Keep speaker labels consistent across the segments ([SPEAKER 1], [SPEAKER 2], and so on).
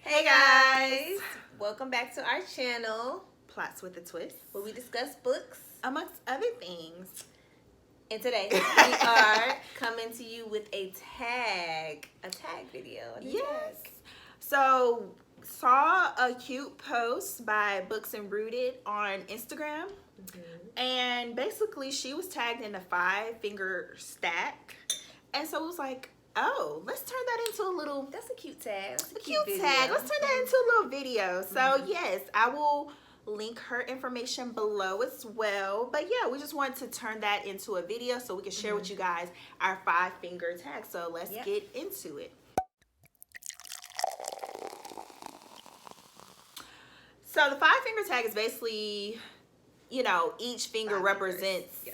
[SPEAKER 1] Hey guys! Welcome back to our channel,
[SPEAKER 2] Plots with a Twist,
[SPEAKER 1] where we discuss books.
[SPEAKER 2] amongst other things.
[SPEAKER 1] And today we are coming to you with a tag video.
[SPEAKER 2] Yes. So, saw a cute post by Books and Rooted on Instagram. And basically, she was tagged in a 5-finger stack. And so it was like, oh, let's turn that into a little...
[SPEAKER 1] That's a cute tag. That's
[SPEAKER 2] a cute tag. Let's turn that into a little video. So, yes, I will link her information below as well. But, yeah, we just wanted to turn that into a video so we can share with you guys our 5-finger tag. So, let's get into it. So, the 5-finger tag is basically, you know, each finger represents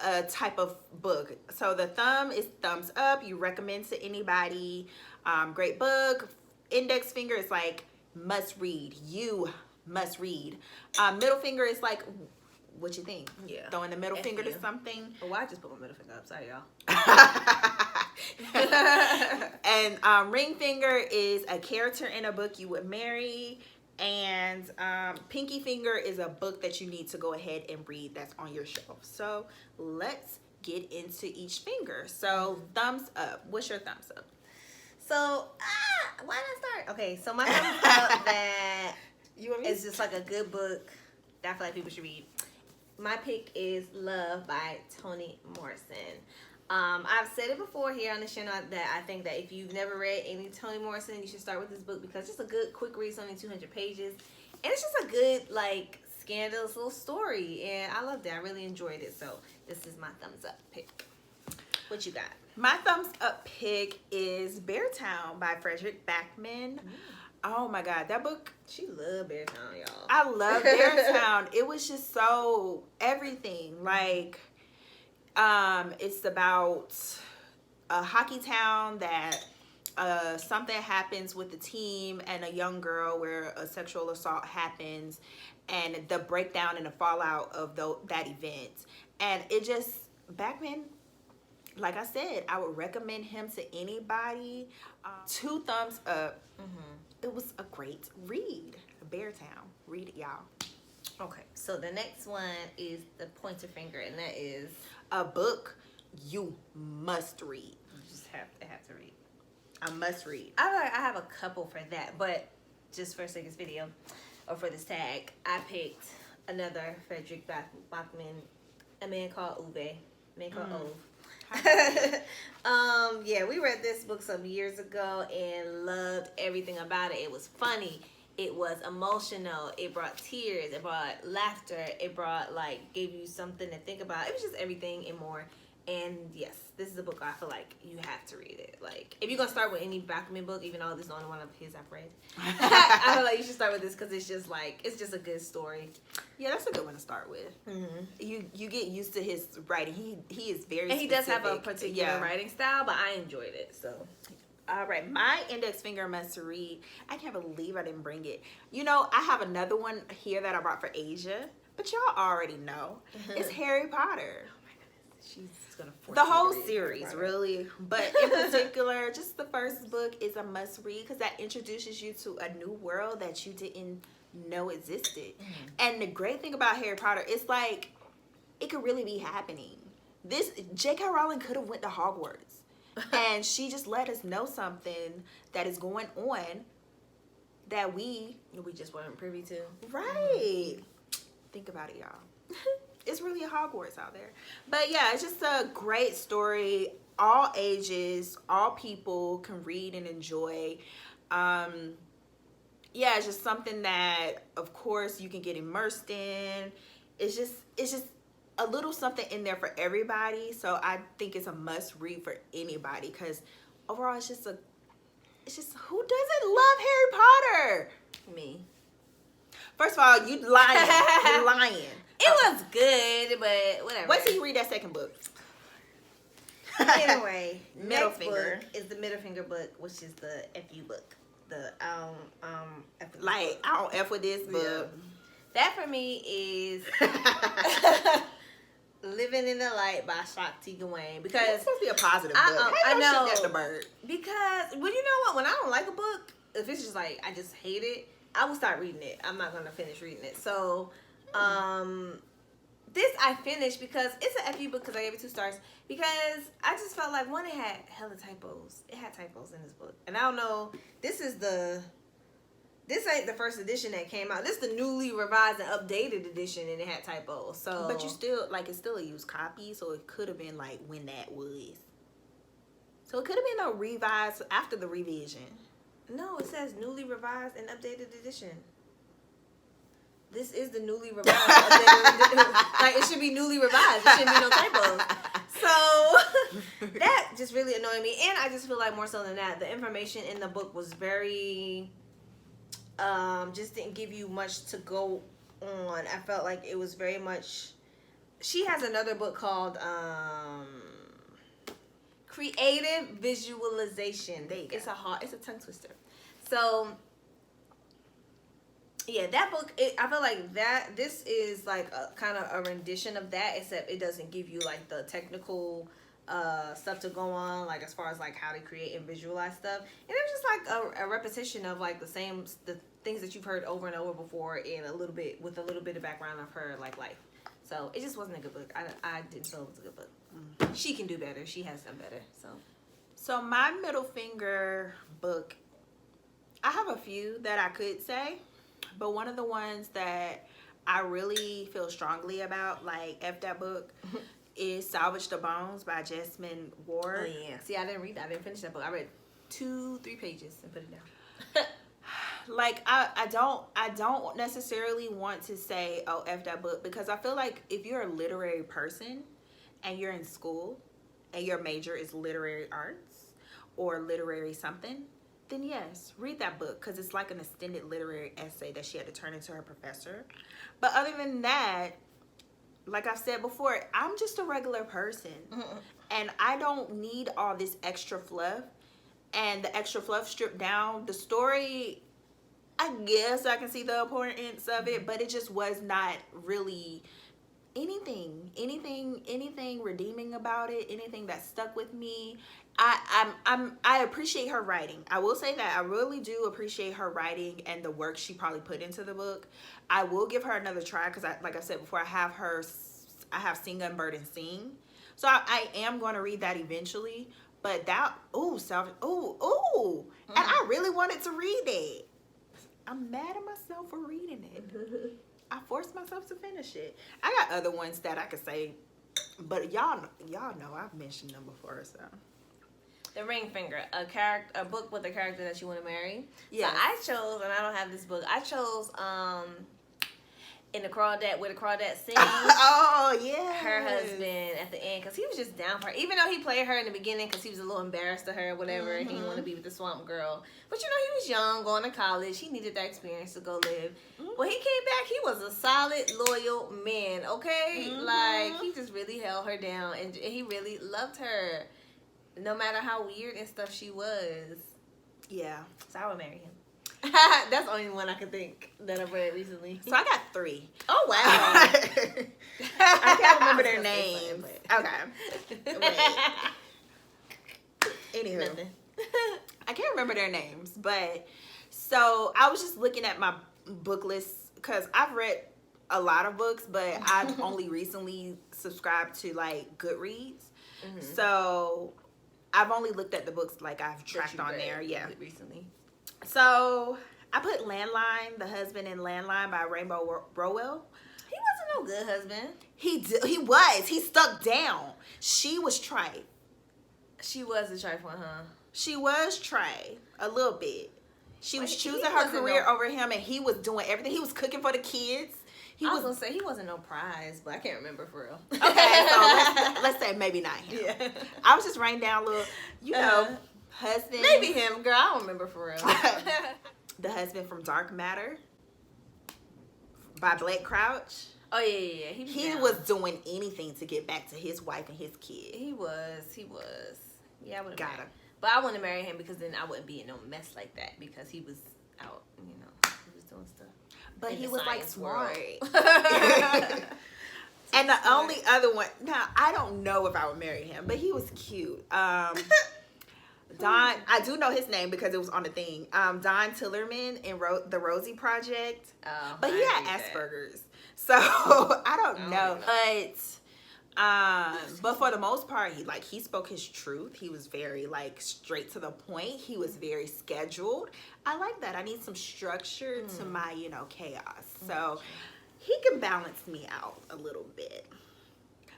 [SPEAKER 2] a type of book. So the thumb is thumbs up. You recommend to anybody. Great book. Index finger is like must read. You must read. Middle finger is like what you think.
[SPEAKER 1] Yeah.
[SPEAKER 2] Throwing the middle finger to something.
[SPEAKER 1] Oh, I just put my middle finger up. Sorry, y'all.
[SPEAKER 2] And ring finger is a character in a book you would marry. And pinky finger is a book that you need to go ahead and read that's on your shelf. So let's get into each finger. So thumbs up. What's your thumbs up?
[SPEAKER 1] So why not start? Okay, so my thumbs up that it's just like a good book that I feel like people should read. My pick is Love by Toni Morrison. I've said it before here on the channel that I think that if you've never read any Toni Morrison, you should start with this book because it's just a good quick read. It's only 200 pages. And it's just a good, like, scandalous little story. And I loved it. I really enjoyed it. So this is my thumbs up pick. What you got?
[SPEAKER 2] My thumbs up pick is Beartown by Fredrik Backman. Oh my God, that book.
[SPEAKER 1] She loved Beartown, y'all.
[SPEAKER 2] I love Beartown. It was just so everything. Like, it's about a hockey town that something happens with the team and a young girl where a sexual assault happens and the breakdown and the fallout of that event. And it just, Backman, like I said, I would recommend him to anybody. 2 thumbs up. It was a great read. Beartown. Read it, y'all.
[SPEAKER 1] Okay, so the next one is The Pointer Finger, and that is
[SPEAKER 2] a book you must read.
[SPEAKER 1] You just have to read.
[SPEAKER 2] A must read.
[SPEAKER 1] I have a couple for that, but just for this video or for this tag, I picked another Fredrik Backman, A Man Called Ove. A Man Called Ove. Yeah, we read this book some years ago and loved everything about it. It was funny. It was emotional. It brought tears. It brought laughter. It brought, like, gave you something to think about. It was just everything and more. And yes, this is a book I feel like you have to read it. Like, if you're going to start with any Backman book, even though this is the only one of his I've read, I feel like you should start with this because it's just, like, it's just a good story.
[SPEAKER 2] Yeah, that's a good one to start with. You get used to his writing. He is very
[SPEAKER 1] And he
[SPEAKER 2] specific.
[SPEAKER 1] does have a particular writing style, but I enjoyed it, so...
[SPEAKER 2] All right, my index finger must read. I can't believe I didn't bring it. You know, I have another one here that I brought for Asia, but y'all already know. It's Harry Potter.
[SPEAKER 1] Oh my goodness, she's gonna force
[SPEAKER 2] the
[SPEAKER 1] me
[SPEAKER 2] whole
[SPEAKER 1] to read
[SPEAKER 2] series,
[SPEAKER 1] Harry
[SPEAKER 2] really. But in particular, just the first book is a must read because that introduces you to a new world that you didn't know existed. And the great thing about Harry Potter is like, it could really be happening. This J.K. Rowling could have went to Hogwarts. And she just let us know something that is going on that we
[SPEAKER 1] just weren't privy to.
[SPEAKER 2] Right. Think about it, y'all. It's really a Hogwarts out there. But yeah, it's just a great story. All ages, all people can read and enjoy. Yeah, it's just something that, of course, you can get immersed in. It's just a little something in there for everybody. So I think it's a must read for anybody because overall it's just who doesn't love Harry Potter?
[SPEAKER 1] Me.
[SPEAKER 2] First of all, you lying. You're lying.
[SPEAKER 1] It was good, but whatever.
[SPEAKER 2] Wait till you read that second book.
[SPEAKER 1] Anyway,
[SPEAKER 2] Middle
[SPEAKER 1] next
[SPEAKER 2] finger
[SPEAKER 1] book is the Middle Finger book, which is the FU book. The F with
[SPEAKER 2] like
[SPEAKER 1] book.
[SPEAKER 2] I don't F with this book.
[SPEAKER 1] Yeah. That for me is Living in the Light by Shakti Gawain because
[SPEAKER 2] it's supposed to be a positive book.
[SPEAKER 1] I know
[SPEAKER 2] Shit at the bird.
[SPEAKER 1] because well, you know what? When I don't like a book, if it's just like I just hate it, I will start reading it. I'm not gonna finish reading it. So, this I finished because it's an FU book because I gave it 2 stars because I just felt like one, it had hella typos. It had typos in this book, and I don't know. This ain't the first edition that came out. This is the newly revised and updated edition, and it had typos. So,
[SPEAKER 2] but you still like it's still a used copy, so it could have been like when that was. So it could have been a revised after the revision.
[SPEAKER 1] No, it says newly revised and updated edition. This is the newly revised. Updated, like it should be newly revised. There shouldn't be no typos. So that just really annoyed me, and I just feel like more so than that, the information in the book was very, just didn't give you much to go on. I felt like it was very much. She has another book called Creative Visualization. It's a tongue twister. So yeah, that book, I feel like this is like a kind of a rendition of that, except it doesn't give you like the technical stuff to go on, like as far as like how to create and visualize stuff. And it was just like a repetition of like the things that you've heard over and over before with a little bit of background of her like life. So it just wasn't a good book. I didn't feel it was a good book. She can do better. She has done better.
[SPEAKER 2] So my middle finger book, I have a few that I could say, but one of the ones that I really feel strongly about, like F that book, is Salvage the Bones by Jesmyn Ward.
[SPEAKER 1] Oh yeah. See, I didn't read that. I didn't finish that book. I read 2-3 pages and put it down.
[SPEAKER 2] Like I don't necessarily want to say, oh, F that book, because I feel like if you're a literary person and you're in school and your major is literary arts or literary something, then yes, read that book, because it's like an extended literary essay that she had to turn into her professor. But other than that, like I've said before, I'm just a regular person. And I don't need all this extra fluff. And the extra fluff stripped down the story, I guess I can see the importance of it, but it just was not really anything redeeming about it, anything that stuck with me. I appreciate her writing. I will say that I really do appreciate her writing and the work she probably put into the book. I will give her another try because, like I said before, I have Sing Unburdened Sing, so I am going to read that eventually. But that and I really wanted to read it. I'm mad at myself for reading it. I forced myself to finish it. I got other ones that I could say, but y'all know I've mentioned them before. So,
[SPEAKER 1] The Ring Finger, a book with a character that you want to marry.
[SPEAKER 2] Yeah,
[SPEAKER 1] so I chose, and I don't have this book. I chose in the Crawdad, where the Crawdad sings.
[SPEAKER 2] Oh yeah,
[SPEAKER 1] her husband at the end, because he was just down for her, even though he played her in the beginning because he was a little embarrassed of her or whatever. He didn't want to be with the swamp girl, but you know, he was young, going to college. He needed that experience to go live. When he came back, he was a solid, loyal man. Okay, like he just really held her down, and he really loved her, no matter how weird and stuff she was.
[SPEAKER 2] Yeah,
[SPEAKER 1] so I would marry him. That's the only one I could think that I've read recently.
[SPEAKER 2] So I got 3.
[SPEAKER 1] Oh wow!
[SPEAKER 2] I can't remember their names. Okay. Wait. Anywho,
[SPEAKER 1] Nothing.
[SPEAKER 2] I can't remember their names, but so I was just looking at my book list because I've read a lot of books, but I've only recently subscribed to like Goodreads. So I've only looked at the books like I've tracked on there. Yeah,
[SPEAKER 1] recently.
[SPEAKER 2] So I put Landline, The Husband in Landline by Rainbow Rowell.
[SPEAKER 1] He wasn't no good husband.
[SPEAKER 2] He was. He stuck down. She was trite.
[SPEAKER 1] She was a trifle, huh?
[SPEAKER 2] She was trite a little bit. She was choosing her career over him, and he was doing everything. He was cooking for the kids.
[SPEAKER 1] I was gonna say he wasn't no prize, but I can't remember for real.
[SPEAKER 2] Okay, so let's say maybe not him.
[SPEAKER 1] Yeah.
[SPEAKER 2] I was just writing down little, husband.
[SPEAKER 1] Maybe him, girl. I don't remember for real.
[SPEAKER 2] The Husband from Dark Matter by Blake Crouch.
[SPEAKER 1] Oh yeah.
[SPEAKER 2] He was doing anything to get back to his wife and his kid.
[SPEAKER 1] He was. Yeah, I would have
[SPEAKER 2] got
[SPEAKER 1] him. But I wouldn't marry him because then I wouldn't be in no mess like that because he was out. He was doing stuff.
[SPEAKER 2] But he was like smart.
[SPEAKER 1] And
[SPEAKER 2] the only other one, now I don't know if I would marry him, but he was cute. Don, I do know his name because it was on the thing. Don Tillerman in the Rosie Project.
[SPEAKER 1] Oh,
[SPEAKER 2] but he had Asperger's. So I don't know. But for the most part, he spoke his truth. He was very straight to the point. He was very scheduled. I like that. I need some structure to my, chaos. So he can balance me out a little bit.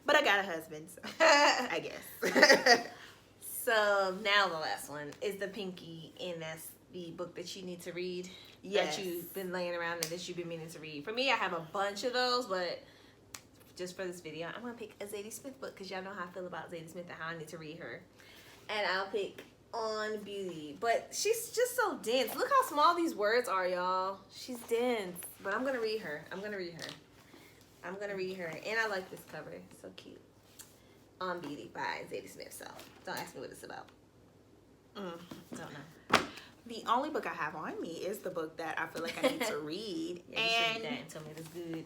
[SPEAKER 2] But I got a husband, so I guess.
[SPEAKER 1] So now the last one is the Pinky, and that's the book that you need to read.
[SPEAKER 2] Yes.
[SPEAKER 1] That you've been laying around and that you've been meaning to read. For me, I have a bunch of those, but just for this video, I'm going to pick a Zadie Smith book because y'all know how I feel about Zadie Smith and how I need to read her. And I'll pick On Beauty. But she's just so dense. Look how small these words are, y'all. She's dense. But I'm going to read her. I'm going to read her. And I like this cover. It's so cute. On Beauty by Zadie Smith. So don't ask me what it's about. Don't know.
[SPEAKER 2] The only book I have on me is the book that I feel like I need to read.
[SPEAKER 1] Yeah, you should read that and tell me it's good.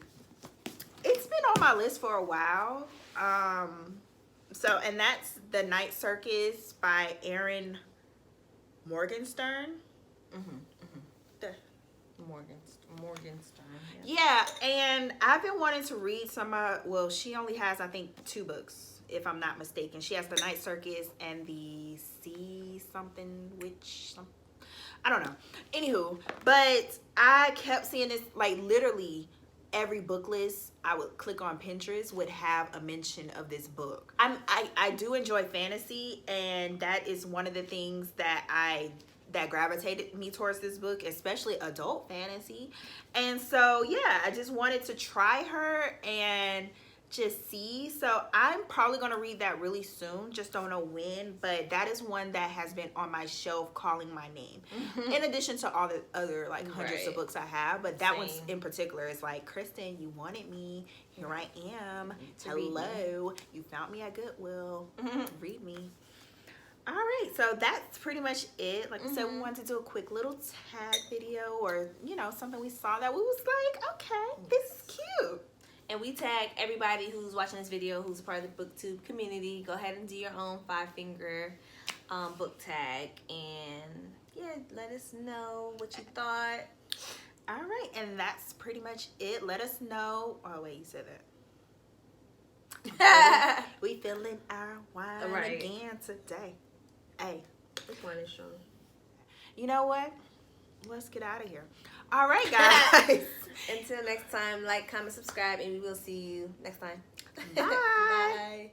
[SPEAKER 2] It's been on my list for a while. And that's The Night Circus by Erin Morgenstern.
[SPEAKER 1] Morgenstern.
[SPEAKER 2] Yeah, and I've been wanting to read she only has, I think, 2 books, if I'm not mistaken. She has The Night Circus and the Sea something, witch something. I don't know. Anywho, but I kept seeing this, literally every book list I would click on Pinterest would have a mention of this book. I do enjoy fantasy, and that is one of the things that gravitated me towards this book, especially adult fantasy. And so, yeah, I just wanted to try her and just see. So I'm probably going to read that really soon. Just don't know when. But that is one that has been on my shelf calling my name. In addition to all the other hundreds of books I have. But that one's in particular is Kristen, you wanted me. Here I am. Hello. You found me at Goodwill. Read me. All right, so that's pretty much it. Like I said, we wanted to do a quick little tag video or, something we saw that we was like, okay, this is cute.
[SPEAKER 1] And we tag everybody who's watching this video who's a part of the BookTube community. Go ahead and do your own 5-finger book tag. And, yeah, let us know what you thought.
[SPEAKER 2] All right, and that's pretty much it. Let us know. Oh, wait, you said that. We filling our wine again today. Hey.
[SPEAKER 1] This wine is strong.
[SPEAKER 2] You know what? Let's get out of here. All right, guys.
[SPEAKER 1] Until next time, like, comment, subscribe, and we will see you next time.
[SPEAKER 2] Bye.
[SPEAKER 1] Bye.